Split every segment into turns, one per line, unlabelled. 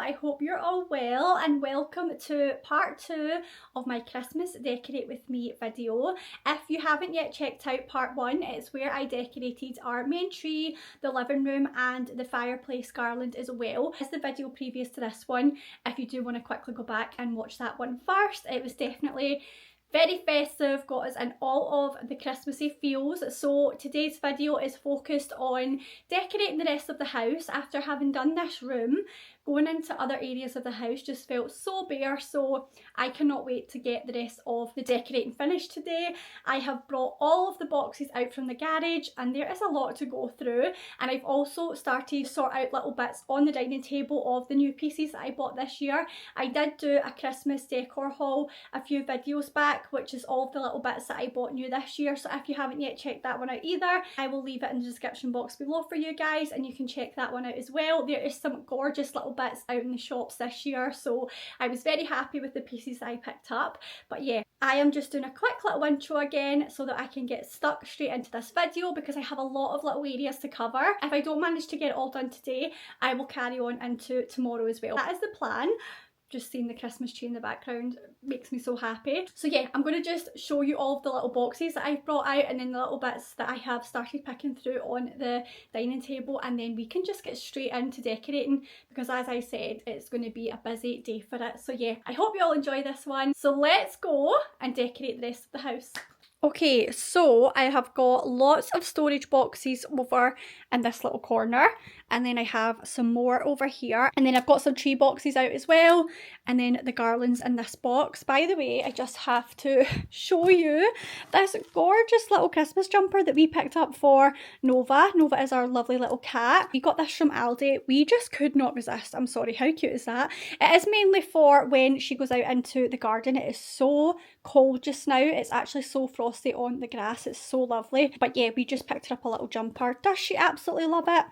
I hope you're all well and welcome to part 2 of my Christmas Decorate With Me video. If you haven't yet checked out part 1, it's where I decorated our main tree, the living room and the fireplace garland as well. It's the video previous to this one. If you do want to quickly go back and watch that one first, it was definitely very festive, got us in all of the Christmassy feels. So today's video is focused on decorating the rest of the house. After having done this room, going into other areas of the house just felt so bare, so I cannot wait to get the rest of the decorating finished today. I have brought all of the boxes out from the garage and there is a lot to go through, and I've also started to sort out little bits on the dining table of the new pieces that I bought this year. I did do a Christmas decor haul a few videos back, which is all of the little bits that I bought new this year, so if you haven't yet checked that one out either, I will leave it in the description box below for you guys and you can check that one out as well. There is some gorgeous little bits out in the shops this year, so I was very happy with the pieces that I picked up. But yeah, I am just doing a quick little intro again so that I can get stuck straight into this video because I have a lot of little areas to cover. If I don't manage to get it all done today, I will carry on into tomorrow as well. That is the plan. Just seeing the Christmas tree in the background makes me so happy. So yeah, I'm going to just show you all of the little boxes that I've brought out and then the little bits that I have started picking through on the dining table, and then we can just get straight into decorating because, as I said, it's going to be a busy day for it. So yeah, I hope you all enjoy this one. So let's go and decorate the rest of the house. Okay, so I have got lots of storage boxes over in this little corner, and then I have some more over here, and then I've got some tree boxes out as well, and then the garlands in this box. By the way, I just have to show you this gorgeous little Christmas jumper that we picked up for Nova. Nova is our lovely little cat. We got this from Aldi. We just could not resist. I'm sorry, how cute is that? It is mainly for when she goes out into the garden. It is so cold just now. It's actually so frosty on the grass. It's so lovely. But yeah, we just picked her up a little jumper. Does she absolutely love it?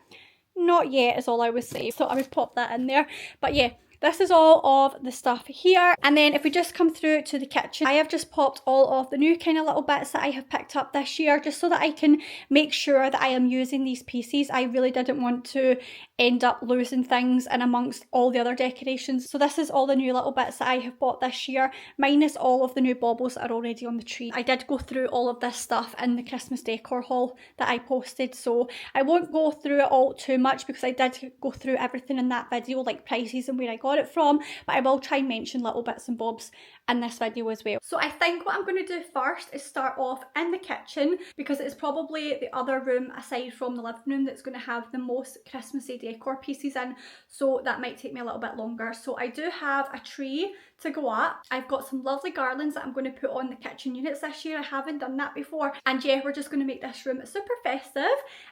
Not yet is all I would say, so I would pop that in there. But yeah, this is all of the stuff here. And then if we just come through to the kitchen, I have just popped all of the new kind of little bits that I have picked up this year just so that I can make sure that I am using these pieces. I really didn't want to end up losing things in amongst all the other decorations. So this is all the new little bits that I have bought this year, minus all of the new baubles that are already on the tree. I did go through all of this stuff in the Christmas decor haul that I posted, so I won't go through it all too much because I did go through everything in that video, like prices and where I got it from, but I will try and mention little bits and bobs in this video as well. So I think what I'm going to do first is start off in the kitchen because it's probably the other room aside from the living room that's going to have the most Christmassy decor pieces in, so that might take me a little bit longer. So I do have a tree to go up. I've got some lovely garlands that I'm going to put on the kitchen units this year. I haven't done that before, and yeah, we're just going to make this room super festive,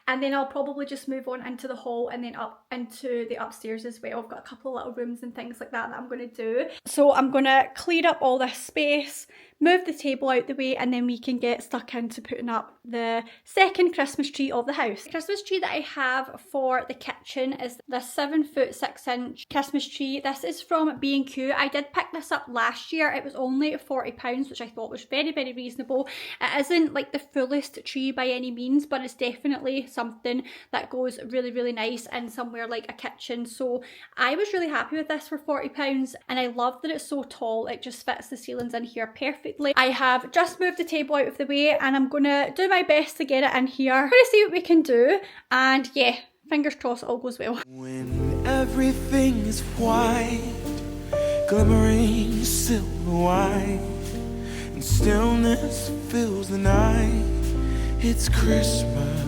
and then I'll probably just move on into the hall and then up into the upstairs as well. I've got a couple of little rooms and things like that that I'm going to do. So I'm going to clear up all this space, move the table out the way, and then we can get stuck into putting up the second Christmas tree of the house. The Christmas tree that I have for the kitchen is the 7-foot 6-inch Christmas tree. This is from B&Q. I did pick this up last year. It was only £40, which I thought was very, very reasonable. It isn't like the fullest tree by any means, but it's definitely something that goes really, really nice in somewhere like a kitchen. So I was really happy with this for £40, and I love that it's so tall. It just fits the ceilings in here perfectly. I have just moved the table out of the way and I'm gonna do my best to get it in here. I'm gonna see what we can do, and yeah, fingers crossed it all goes well.
When everything is white, glimmering silver white, and stillness fills the night, it's Christmas,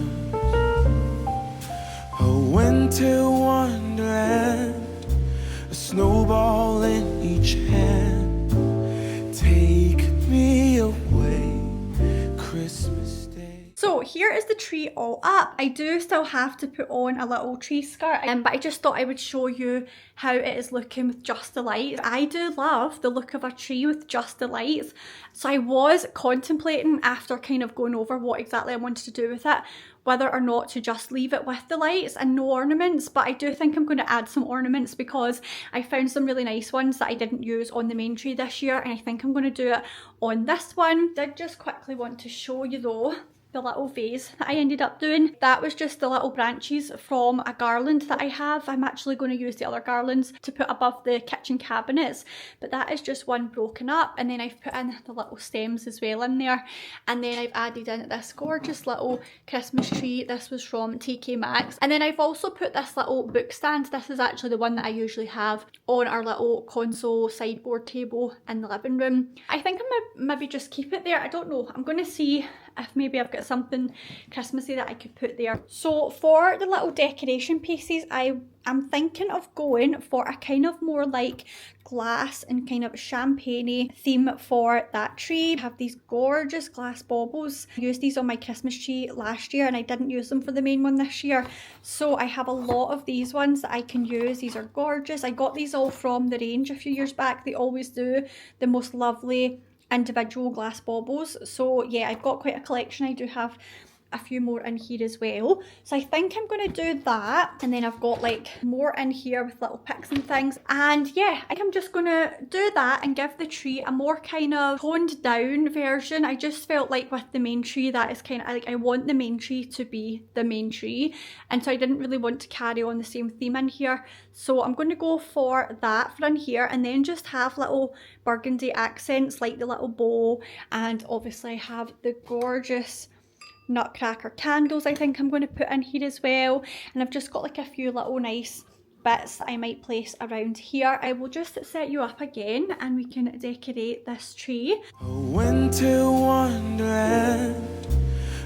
a winter wonderland, a snowball in each hand. Take me away, Christmas Day.
So here is the tree all up. I do still have to put on a little tree skirt, but I just thought I would show you how it is looking with just the lights. I do love the look of a tree with just the lights. So I was contemplating, after kind of going over what exactly I wanted to do with it, whether or not to just leave it with the lights and no ornaments, but I do think I'm going to add some ornaments because I found some really nice ones that I didn't use on the main tree this year, and I think I'm going to do it on this one. I did just quickly want to show you though the little vase that I ended up doing. That was just the little branches from a garland that I have. I'm actually going to use the other garlands to put above the kitchen cabinets, but that is just one broken up, and then I've put in the little stems as well in there, and then I've added in this gorgeous little Christmas tree. This was from TK Maxx, and then I've also put this little book stand. This is actually the one that I usually have on our little console sideboard table in the living room. I think I'm gonna maybe just keep it there. I don't know. I'm going to see if maybe I've got something Christmassy that I could put there. So for the little decoration pieces, I'm thinking of going for a kind of more like glass and kind of champagne-y theme for that tree. I have these gorgeous glass baubles. I used these on my Christmas tree last year and I didn't use them for the main one this year. So I have a lot of these ones that I can use. These are gorgeous. I got these all from the range a few years back. They always do the most lovely individual glass baubles. So yeah, I've got quite a collection. I do have a few more in here as well, so I think I'm going to do that, and then I've got like more in here with little picks and things, and yeah, I think I'm just going to do that and give the tree a more kind of toned down version. I just felt like with the main tree, that is kind of like, I want the main tree to be the main tree, and so I didn't really want to carry on the same theme in here, so I'm going to go for that for in here, and then just have little burgundy accents like the little bow, and obviously I have the gorgeous nutcracker candles I think I'm going to put in here as well, and I've just got like a few little nice bits that I might place around here. I will just set you up again and we can decorate this tree.
A winter wonderland,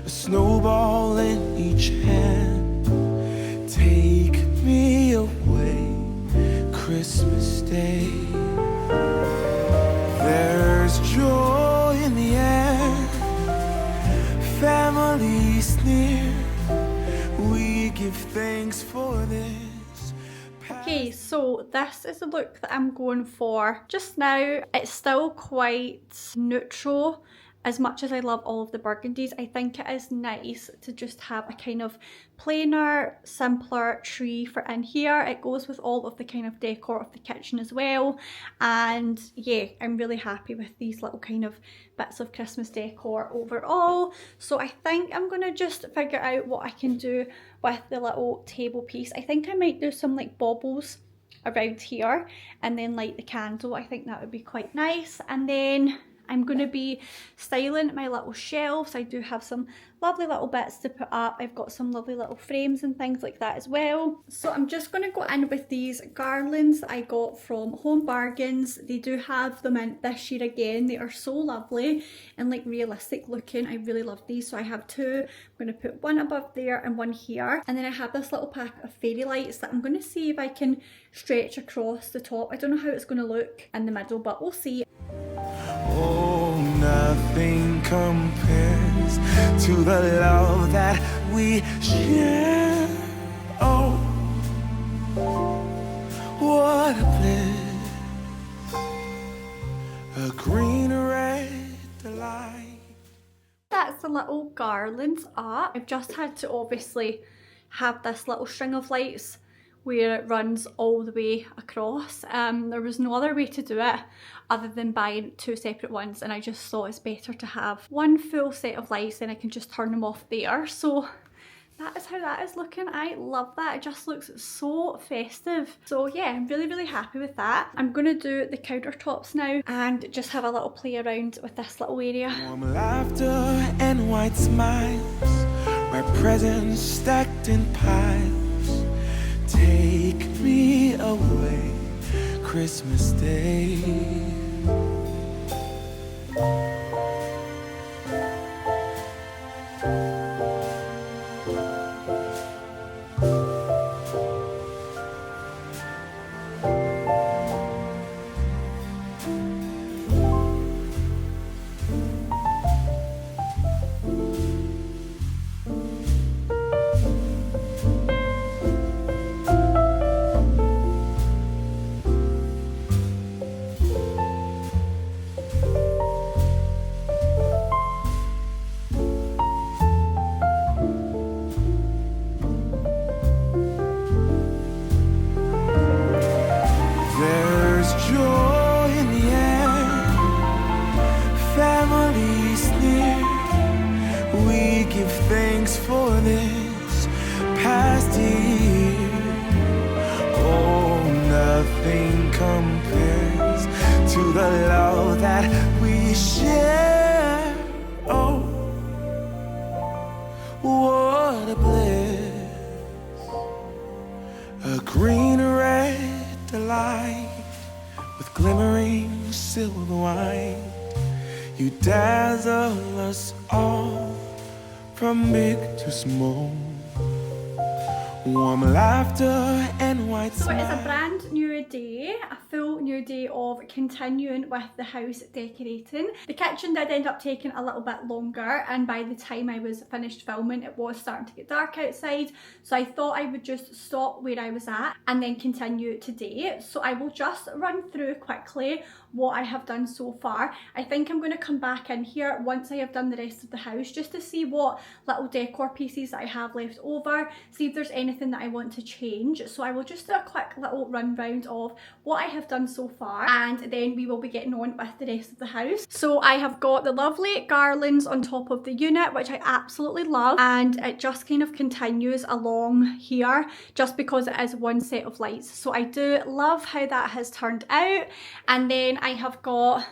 a snowball in each hand. Take me away, Christmas Day. There's joy in the air, families near, we give thanks for this.
Okay, so this is the look that I'm going for just now. It's still quite neutral. As much as I love all of the burgundies, I think it is nice to just have a kind of plainer, simpler tree for in here. It goes with all of the kind of decor of the kitchen as well, and yeah, I'm really happy with these little kind of bits of Christmas decor overall. So I think I'm gonna just figure out what I can do with the little table piece. I think I might do some like baubles around here and then light the candle. I think that would be quite nice, and then I'm going to be styling my little shelves. I do have some lovely little bits to put up. I've got some lovely little frames and things like that as well. So I'm just going to go in with these garlands that I got from Home Bargains. They do have them in this year again. They are so lovely and like realistic looking. I really love these. So I have two. I'm going to put one above there and one here. And then I have this little pack of fairy lights that I'm going to see if I can stretch across the top. I don't know how it's going to look in the middle, but we'll see.
Oh, nothing compares to the love that we share. Oh, what a bliss, a green red delight.
That's the little garlands up. I've just had to obviously have this little string of lights where it runs all the way across. There was no other way to do it other than buying two separate ones, and I just thought it's better to have one full set of lights, then I can just turn them off there. So that is how that is looking. I love that. It just looks so festive. So yeah, I'm really, really happy with that. I'm gonna do the countertops now and just have a little play around with this little area.
Warm laughter and white smiles, my presents stacked in piles. Take me away, Christmas Day. thanks for this past year. Oh, nothing compares to the love that we share. Oh, what a bliss. A green red delight with glimmering silver wine. You dazzle us all from big to small. Warm laughter and white
So
smiles.
it's a brand new day, a full new day of continuing with the house decorating. The kitchen did end up taking a little bit longer, and by the time I was finished filming it was starting to get dark outside, so I thought I would just stop where I was at and then continue today. So I will just run through quickly what I have done so far. I think I'm going to come back in here once I have done the rest of the house just to see what little decor pieces that I have left over, see if there's anything that I want to change. So I will just do a quick little run round of what I have done so far, and then we will be getting on with the rest of the house. So I have got the lovely garlands on top of the unit, which I absolutely love, and it just kind of continues along here just because it is one set of lights. So I do love how that has turned out. And then I have got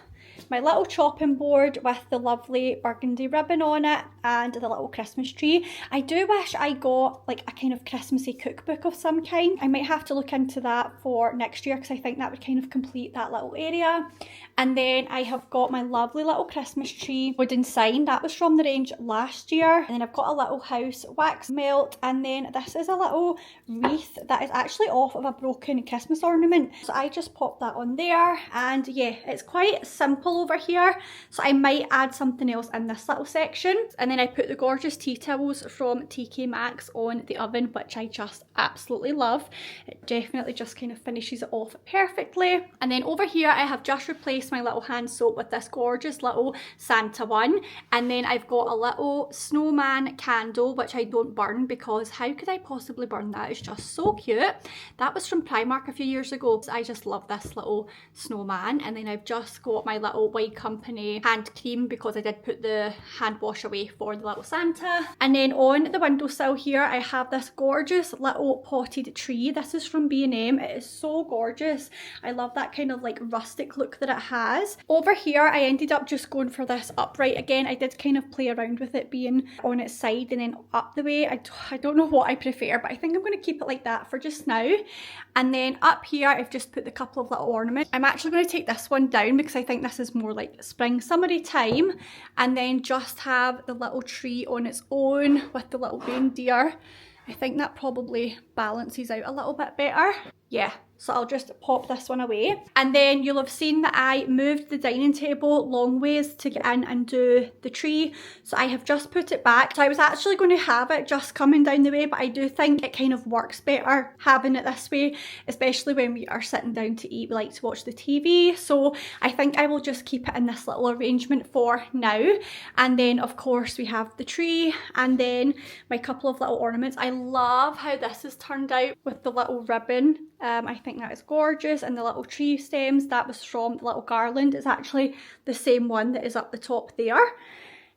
my little chopping board with the lovely burgundy ribbon on it and the little Christmas tree. I do wish I got like a kind of Christmassy cookbook of some kind. I might have to look into that for next year because I think that would kind of complete that little area. And then I have got my lovely little Christmas tree wooden sign. That was from the range last year. And then I've got a little house wax melt. And then this is a little wreath that is actually off of a broken Christmas ornament. So I just popped that on there. And yeah, it's quite simple over here. So I might add something else in this little section. And then I put the gorgeous tea towels from TK Maxx on the oven, which I just absolutely love. It definitely just kind of finishes it off perfectly. And then over here I have just replaced my little hand soap with this gorgeous little Santa one, and then I've got a little snowman candle which I don't burn because how could I possibly burn that? It's just so cute. That was from Primark a few years ago. I just love this little snowman. And then I've just got my little White Company hand cream because I did put the hand wash away for the little Santa. And then on the windowsill here I have this gorgeous little potted tree. This is from B&M. It is so gorgeous. I love that kind of like rustic look that it has. Over here I ended up just going for this upright. Again, I did kind of play around with it being on its side and then up the way. I don't know what I prefer, but I think I'm going to keep it like that for just now. And then up here I've just put the couple of little ornaments. I'm actually going to take this one down because I think this is more like spring summery time, and then just have the little tree on its own with the little reindeer. I think that probably balances out a little bit better. Yeah, so I'll just pop this one away. And then you'll have seen that I moved the dining table long ways to get in and do the tree. So I have just put it back. So I was actually going to have it just coming down the way, but I do think it kind of works better having it this way, especially when we are sitting down to eat. We like to watch the TV. So I think I will just keep it in this little arrangement for now. And then of course we have the tree and then my couple of little ornaments. I love how this has turned out with the little ribbon. I think that is gorgeous, and the little tree stems, that was from the little garland. It's actually the same one that is up the top there.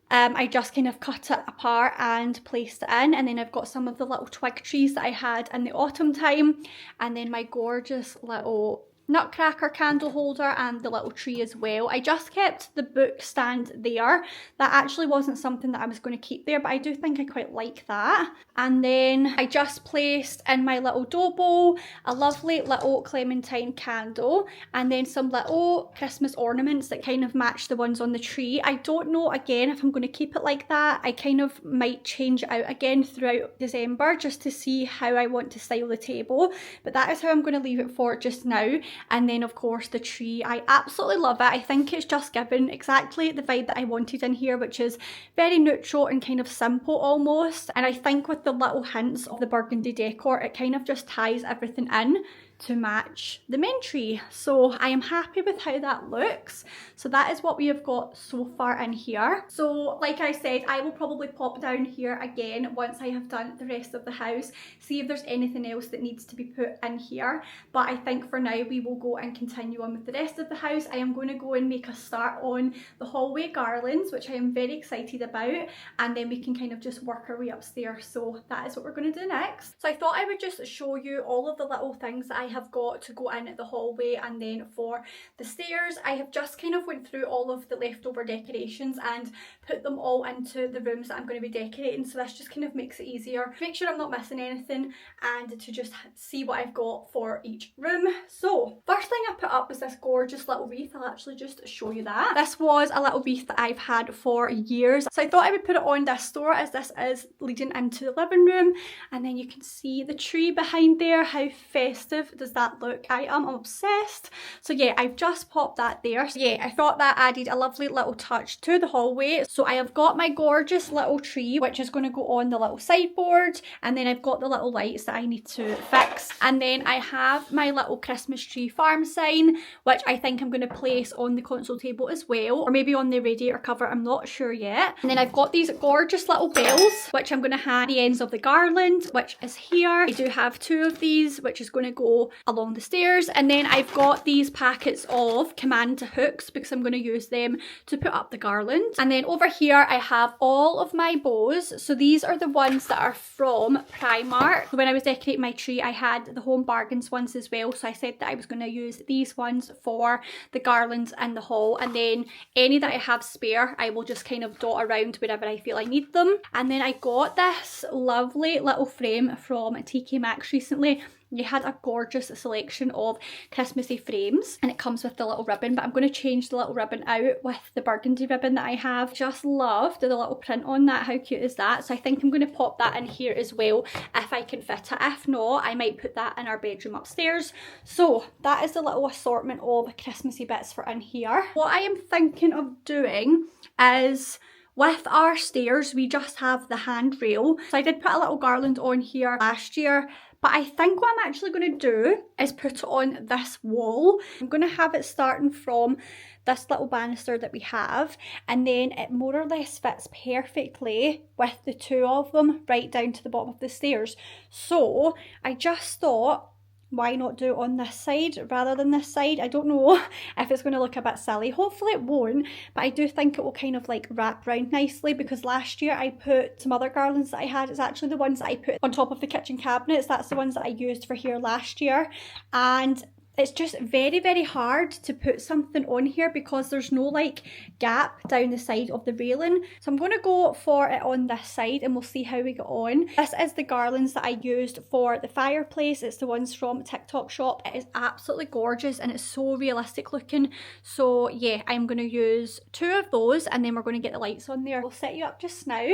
I just kind of cut it apart and placed it in, and then I've got some of the little twig trees that I had in the autumn time, and then my gorgeous little nutcracker candle holder and the little tree as well. I just kept the book stand there. That actually wasn't something that I was going to keep there, but I do think I quite like that. And then I just placed in my little dough bowl a lovely little clementine candle and then some little Christmas ornaments that kind of match the ones on the tree. I don't know again if I'm going to keep it like that. I kind of might change it out again throughout December just to see how I want to style the table, but that is how I'm going to leave it for just now. And then of course the tree, I absolutely love it. I think it's just given exactly the vibe that I wanted in here, which is very neutral and kind of simple almost. And I think with the little hints of the burgundy decor, it kind of just ties everything in to match the main tree. So I am happy with how that looks. So that is what we have got so far in here. So like I said, I will probably pop down here again once I have done the rest of the house, see if there's anything else that needs to be put in here. But I think for now we will go and continue on with the rest of the house. I am going to go and make a start on the hallway garlands, which I am very excited about, and then we can kind of just work our way upstairs. So that is what we're going to do next. So I thought I would just show you all of the little things that I have got to go in at the hallway, and then for the stairs I have just kind of went through all of the leftover decorations and put them all into the rooms that I'm going to be decorating. So this just kind of makes it easier to make sure I'm not missing anything and to just see what I've got for each room. So first thing I put up was this gorgeous little wreath. I'll actually just show you that. This was a little wreath that I've had for years, so I thought I would put it on this door as this is leading into the living room, and then you can see the tree behind there. How festive does that look? I am obsessed. So yeah, I've just popped that there. So yeah, I thought that added a lovely little touch to the hallway. So I have got my gorgeous little tree, which is going to go on the little sideboard, and then I've got the little lights that I need to fix, and then I have my little Christmas tree farm sign, which I think I'm going to place on the console table as well, or maybe on the radiator cover, I'm not sure yet. And then I've got these gorgeous little bells, which I'm going to have the ends of the garland, which is here. I do have two of these, which is going to go along the stairs, and then I've got these packets of command hooks because I'm going to use them to put up the garland. And then over here I have all of my bows. So these are the ones that are from Primark. When I was decorating my tree, I had the Home Bargains ones as well, so I said that I was going to use these ones for the garlands and the hall, and then any that I have spare I will just kind of dot around wherever I feel I need them. And then I got this lovely little frame from TK Maxx recently. You had a gorgeous selection of Christmassy frames, and it comes with the little ribbon, but I'm going to change the little ribbon out with the burgundy ribbon that I have. Just loved the little print on that. How cute is that? So I think I'm going to pop that in here as well if I can fit it. If not, I might put that in our bedroom upstairs. So that is the little assortment of Christmassy bits for in here. What I am thinking of doing is, with our stairs, we just have the handrail. So I did put a little garland on here last year, but I think what I'm actually going to do is put it on this wall. I'm going to have it starting from this little banister that we have, and then it more or less fits perfectly with the two of them right down to the bottom of the stairs. So I just thought, why not do it on this side rather than this side? I don't know if it's going to look a bit silly. Hopefully it won't, but I do think it will kind of like wrap around nicely, because last year I put some other garlands that I had. It's actually the ones that I put on top of the kitchen cabinets. That's the ones that I used for here last year, and it's just very, very hard to put something on here because there's no like gap down the side of the railing. So I'm going to go for it on this side and we'll see how we get on. This is the garlands that I used for the fireplace. It's the ones from TikTok shop. It is absolutely gorgeous and it's so realistic looking. So yeah, I'm going to use two of those, and then we're going to get the lights on there. We'll set you up just now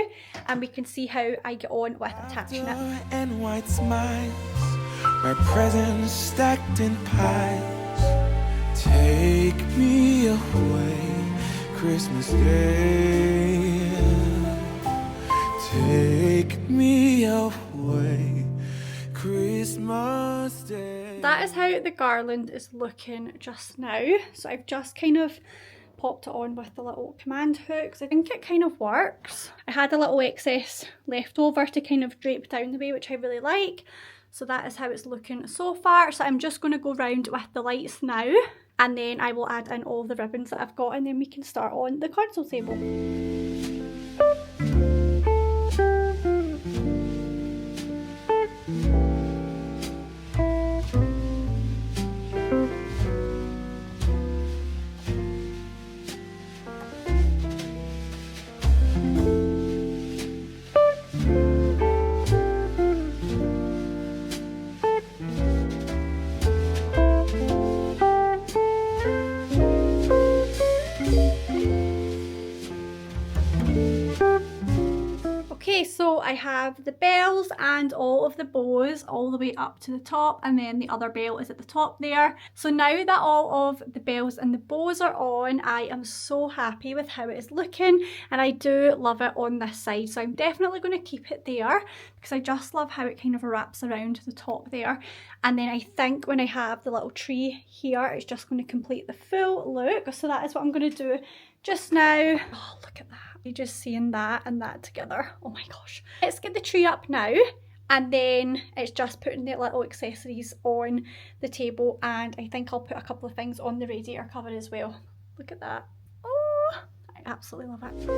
and we can see how I get on with attaching it.
And white smiles, my presents stacked in piles. Take me away, Christmas Day. Take me away, Christmas Day.
That is how the garland is looking just now. So I've just kind of popped it on with the little command hooks. I think it kind of works. I had a little excess left over to kind of drape down the way, which I really like. So that is how it's looking so far. So I'm just going to go round with the lights now, and then I will add in all the ribbons that I've got, and then we can start on the console table. Okay, so I have the bells and all of the bows all the way up to the top, and then the other bell is at the top there. So now that all of the bells and the bows are on, I am so happy with how it is looking, and I do love it on this side. So I'm definitely going to keep it there because I just love how it kind of wraps around the top there. And then I think when I have the little tree here, it's just going to complete the full look. So that is what I'm going to do just now. Oh, look at that. You're just seeing that and that together. Oh my gosh. Let's get the tree up now, and then it's just putting the little accessories on the table, and I think I'll put a couple of things on the radiator cover as well. Look at that. Oh, I absolutely love it.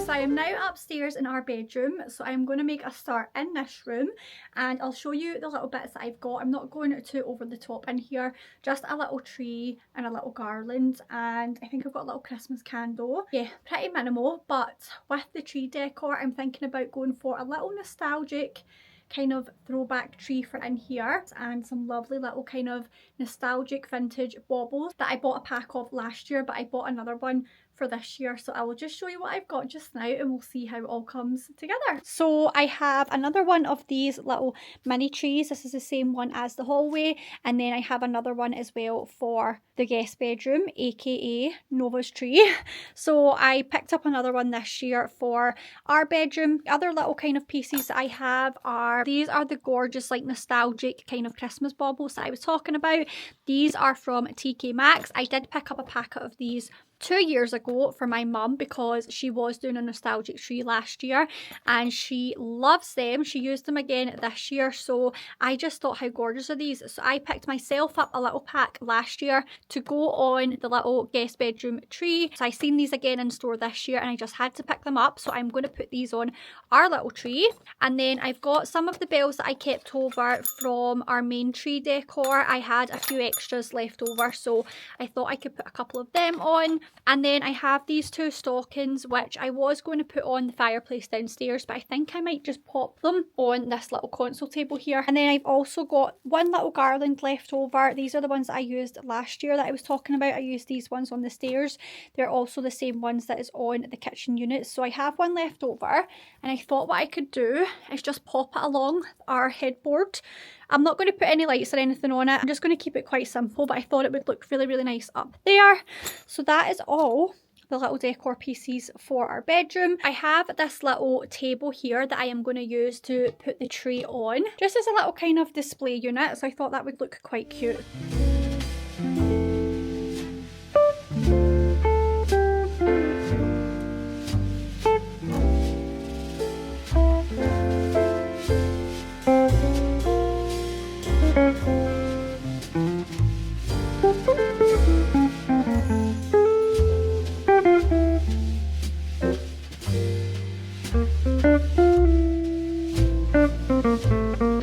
I am now upstairs in our bedroom, so I'm going to make a start in this room, and I'll show you the little bits that I've got. I'm not going too over the top in here, just a little tree and a little garland, and I think I've got a little Christmas candle. Yeah, pretty minimal, but with the tree decor I'm thinking about going for a little nostalgic kind of throwback tree for in here, and some lovely little kind of nostalgic vintage baubles that I bought a pack of last year, but I bought another one for this year. So I will just show you what I've got just now, and we'll see how it all comes together. So I have another one of these little mini trees. This is the same one as the hallway, and then I have another one as well for the guest bedroom, aka Nova's tree. So I picked up another one this year for our bedroom. Other little kind of pieces that I have are, these are the gorgeous like nostalgic kind of Christmas baubles that I was talking about. These are from TK Maxx. I did pick up a packet of these 2 years ago for my mum because she was doing a nostalgic tree last year and she loves them. She used them again this year, so I just thought, how gorgeous are these? So I picked myself up a little pack last year to go on the little guest bedroom tree. So I seen these again in store this year and I just had to pick them up, so I'm going to put these on our little tree. And then I've got some of the bells that I kept over from our main tree decor. I had a few extras left over, so I thought I could put a couple of them on. And then I have these two stockings which I was going to put on the fireplace downstairs, but I think I might just pop them on this little console table here. And then I've also got one little garland left over. These are the ones that I used last year that I was talking about. I used these ones on the stairs. They're also the same ones that is on the kitchen unit. So I have one left over, and I thought what I could do is just pop it along our headboard. I'm not going to put any lights or anything on it. I'm just going to keep it quite simple, but I thought it would look really, really nice up there. So that is all the little decor pieces for our bedroom. I have this little table here that I am going to use to put the tree on, just as a little kind of display unit. So I thought that would look quite cute.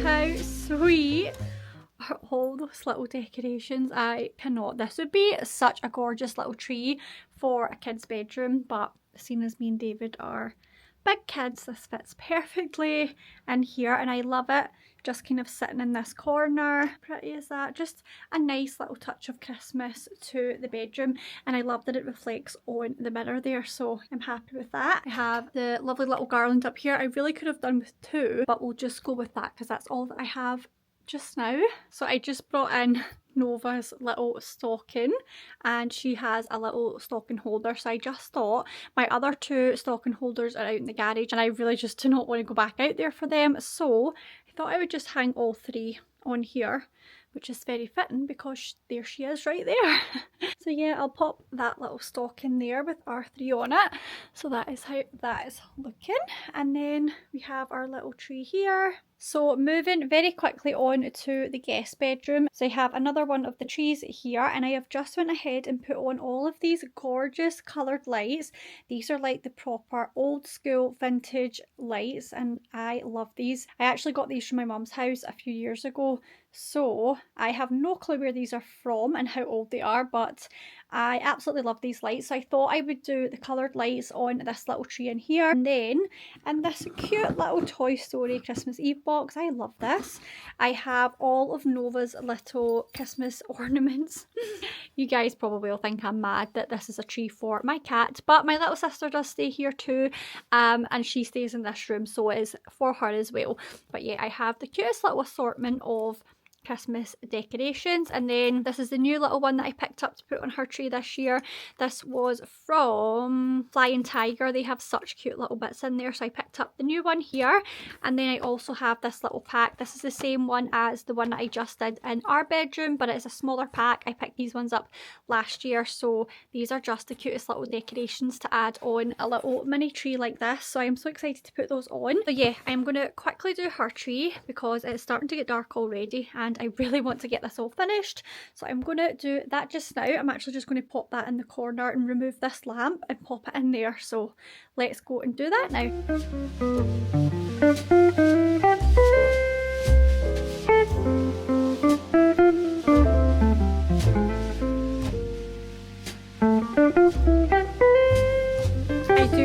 How sweet are all those little decorations? I cannot. This would be such a gorgeous little tree for a kid's bedroom, but seeing as me and David are big kids, this fits perfectly in here, and I love it. Just kind of sitting in this corner. Pretty is that? Just a nice little touch of Christmas to the bedroom, and I love that it reflects on the mirror there, so I'm happy with that. I have the lovely little garland up here. I really could have done with two, but we'll just go with that because that's all that I have just now. So I just brought in Nova's little stocking, and she has a little stocking holder, so I just thought my other two stocking holders are out in the garage and I really just do not want to go back out there for them, so I thought I would just hang all three on here. which is very fitting because there she is right there. So yeah, I'll pop that little stalk in there with R3 on it. So that is how that is looking. And then we have our little tree here. So moving very quickly on to the guest bedroom. So I have another one of the trees here, and I have just went ahead and put on all of these gorgeous coloured lights. These are like the proper old school vintage lights, and I love these. I actually got these from my mum's house a few years ago. So I have no clue where these are from and how old they are, but I absolutely love these lights. So I thought I would do the coloured lights on this little tree in here. And then in this cute little Toy Story Christmas Eve box, I love this, I have all of Nova's little Christmas ornaments. You guys probably will think I'm mad that this is a tree for my cat, but my little sister does stay here too, and she stays in this room, so it is for her as well. But yeah, I have the cutest little assortment of Christmas decorations. And then this is the new little one that I picked up to put on her tree this year. This was from Flying Tiger. They have such cute little bits in there, so I picked up the new one here. And then I also have this little pack. This is the same one as the one that I just did in our bedroom, but it's a smaller pack. I picked these ones up last year, so these are just the cutest little decorations to add on a little mini tree like this. So I'm so excited to put those on. So yeah, I'm going to quickly do her tree because it's starting to get dark already, and I really want to get this all finished. So I'm going to do that just now. I'm actually just going to pop that in the corner and remove this lamp and pop it in there. So let's go and do that now.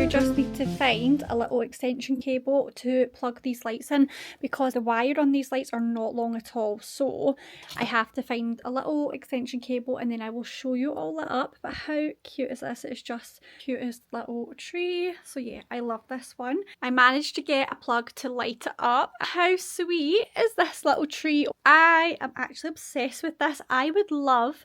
Just need to find a little extension cable to plug these lights in because the wire on these lights are not long at all, so I have to find a little extension cable and then I will show you all that up. But how cute is this? It's just cutest little tree. So yeah, I love this one. I managed to get a plug to light it up. How sweet is this little tree? I am actually obsessed with this. I would love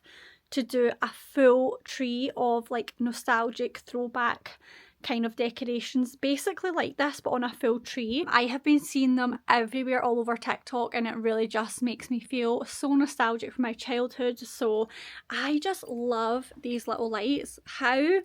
to do a full tree of like nostalgic throwback kind of decorations, basically like this but on a full tree. I have been seeing them everywhere all over TikTok, and it really just makes me feel so nostalgic for my childhood. So I just love these little lights. How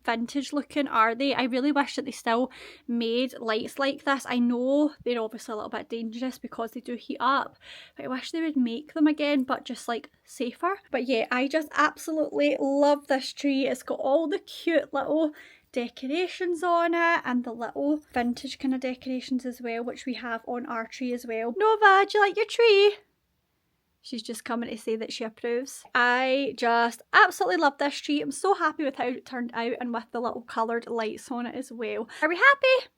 vintage looking are they? I really wish that they still made lights like this. I know they're obviously a little bit dangerous because they do heat up, but I wish they would make them again, but just like safer. But yeah, I just absolutely love this tree. It's got all the cute little decorations on it and the little vintage kind of decorations as well, which we have on our tree as well. Nova, do you like your tree? She's just coming to say that she approves. I just absolutely love this tree. I'm so happy with how it turned out and with the little coloured lights on it as well. Are we happy?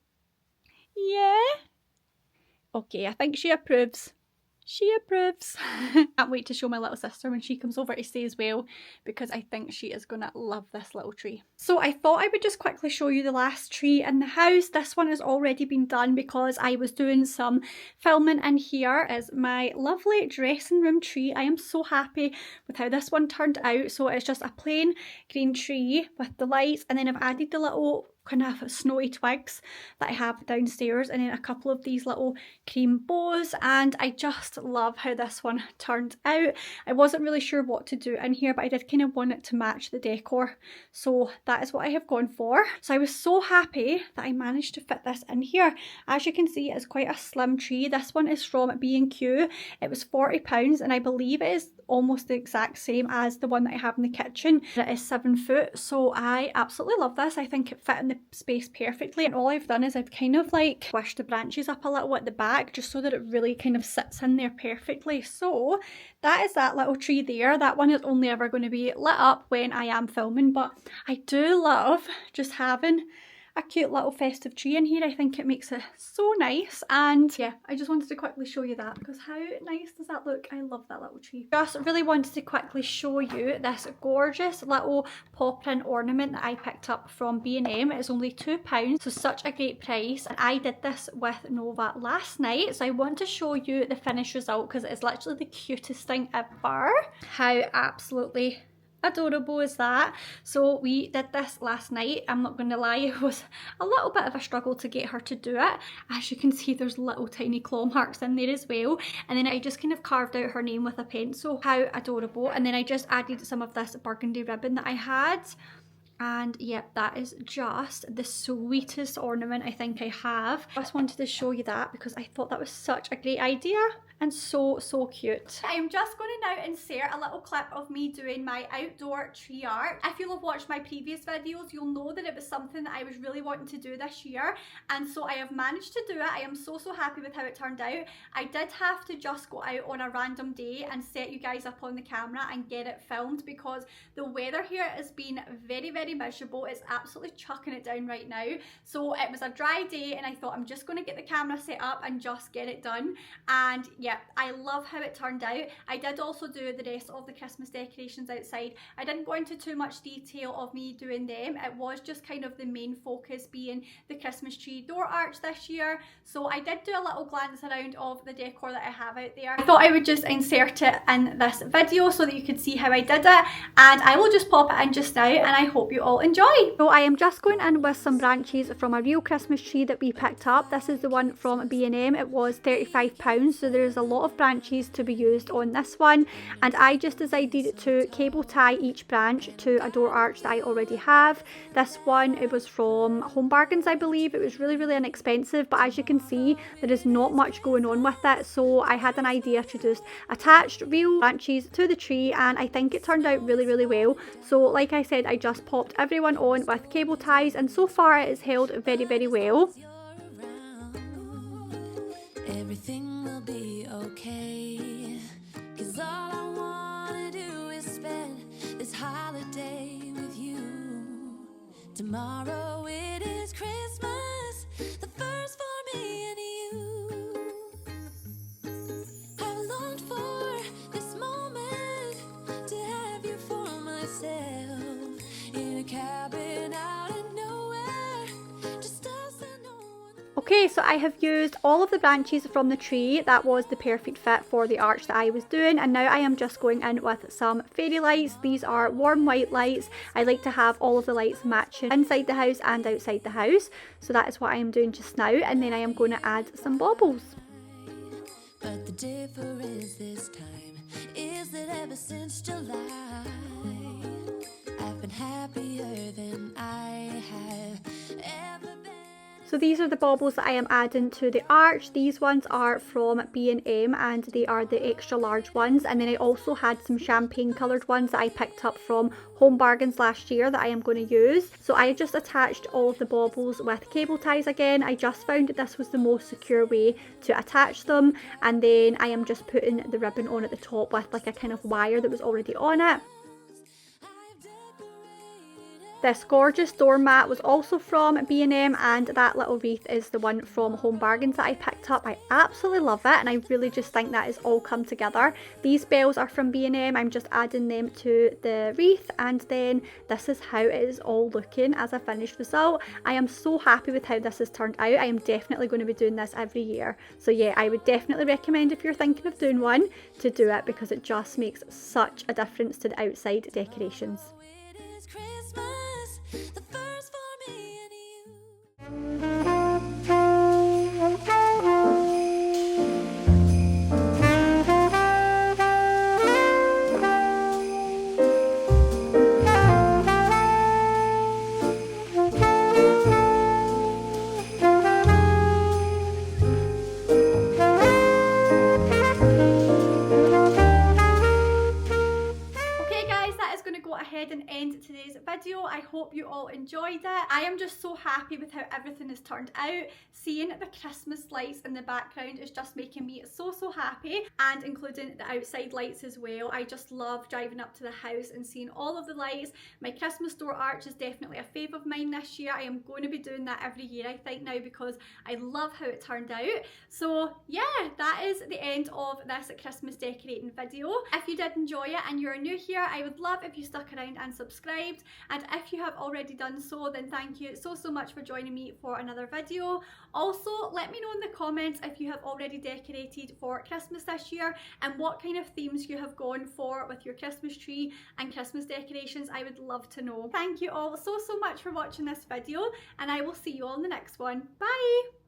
Yeah? Okay, I think she approves. She approves. Can't wait to show my little sister when she comes over to stay as well, because I think she is gonna love this little tree. So I thought I would just quickly show you the last tree in the house. This one has already been done because I was doing some filming in here. Is my lovely dressing room tree. I am so happy with how this one turned out. So it's just a plain green tree with the lights, and then I've added the little kind of snowy twigs that I have downstairs, and then a couple of these little cream bows, and I just love how this one turned out. I wasn't really sure what to do in here, but I did kind of want it to match the decor, so that is what I have gone for. So I was so happy that I managed to fit this in here. As you can see, it's quite a slim tree. This one is from B&Q. It was £40, and I believe it is almost the exact same as the one that I have in the kitchen. It is 7 foot, so I absolutely love this. I think it fit in the space perfectly, and all I've done is I've kind of like squished the branches up a little at the back just so that it really kind of sits in there perfectly. So that is that little tree there. That one is only ever going to be lit up when I am filming, but I do love just having a cute little festive tree in here. I think it makes it so nice, and yeah, I just wanted to quickly show you that because how nice does that look? I love that little tree. Just really wanted to quickly show you this gorgeous little paw print ornament that I picked up from B&M. It's only £2, so such a great price, and I did this with Nova last night, so I want to show you the finished result because it's literally the cutest thing ever. How absolutely adorable is that? So we did this last night. I'm not going to lie, it was a little bit of a struggle to get her to do it. As you can see, there's little tiny claw marks in there as well. And then I just kind of carved out her name with a pencil. How adorable. And then I just added some of this burgundy ribbon that I had. And yep, that is just the sweetest ornament I think I have. I just wanted to show you that because I thought that was such a great idea and so cute. I'm just going to now insert a little clip of me doing my outdoor tree art. If you'll have watched my previous videos, you'll know that it was something that I was really wanting to do this year, and so I have managed to do it. I am so happy with how it turned out. I did have to just go out on a random day and set you guys up on the camera and get it filmed because the weather here has been very miserable. It's absolutely chucking it down right now. So it was a dry day and I thought I'm just going to get the camera set up and just get it done. And yeah, I love how it turned out. I did also do the rest of the Christmas decorations outside. I didn't go into too much detail of me doing them. It was just kind of the main focus being the Christmas tree door arch this year. So I did do a little glance around of the decor that I have out there. I thought I would just insert it in this video so that you could see how I did it, and I will just pop it in just now and I hope you all enjoy. So I am just going in with some branches from a real Christmas tree that we picked up. This is the one from B&M. It was £35, so there's a lot of branches to be used on this one, and I just decided to cable tie each branch to a door arch that I already have. This one, it was from Home Bargains, I believe. It was really inexpensive, but as you can see, there is not much going on with it, so I had an idea to just attach real branches to the tree, and I think it turned out really well. So like I said, I just popped everyone on with cable ties, and so far it is held very well.
Everything will be okay, 'cause all I wanna do is spend this holiday with you. Tomorrow it is Christmas, the first for me and you. I've longed for this moment to have you for myself in a cabin out in nowhere, just us and no one.
Okay, so I have used all of the branches from the tree. That was the perfect fit for the arch that I was doing, and now I am just going in with some fairy lights. These are warm white lights. I like to have all of the lights matching inside the house and outside the house, so that is what I am doing just now, and then I am going to add some baubles.
But the difference this time is that ever since July, I've been happier than I have ever been.
So these are the baubles that I am adding to the arch. These ones are from B&M and they are the extra large ones, and then I also had some champagne coloured ones that I picked up from Home Bargains last year that I am going to use. So I just attached all of the baubles with cable ties again. I just found that this was the most secure way to attach them, and then I am just putting the ribbon on at the top with like a kind of wire that was already on it. This gorgeous doormat was also from B&M, and that little wreath is the one from Home Bargains that I picked up. I absolutely love it, and I really just think that is all come together. These bells are from B&M. I'm just adding them to the wreath, and then this is how it is all looking as a finished result. I am so happy with how this has turned out. I am definitely going to be doing this every year. So yeah, I would definitely recommend, if you're thinking of doing one, to do it because it just makes such a difference to the outside decorations.
It is Christmas, the first for me and you.
And end today's video. I hope you all enjoyed it. I am just so happy with how everything has turned out. Seeing the Christmas lights in the background is just making me so happy, and including the outside lights as well. I just love driving up to the house and seeing all of the lights. My Christmas door arch is definitely a fave of mine this year. I am going to be doing that every year I think now because I love how it turned out. So yeah, that is the end of this Christmas decorating video. If you did enjoy it and you're new here, I would love if you stuck around and subscribed. subscribed, and if you have already done so, then thank you so much for joining me for another video. Also, let me know in the comments if you have already decorated for Christmas this year and what kind of themes you have gone for with your Christmas tree and Christmas decorations. I would love to know. Thank you all so much for watching this video, and I will see you all in the next one. Bye!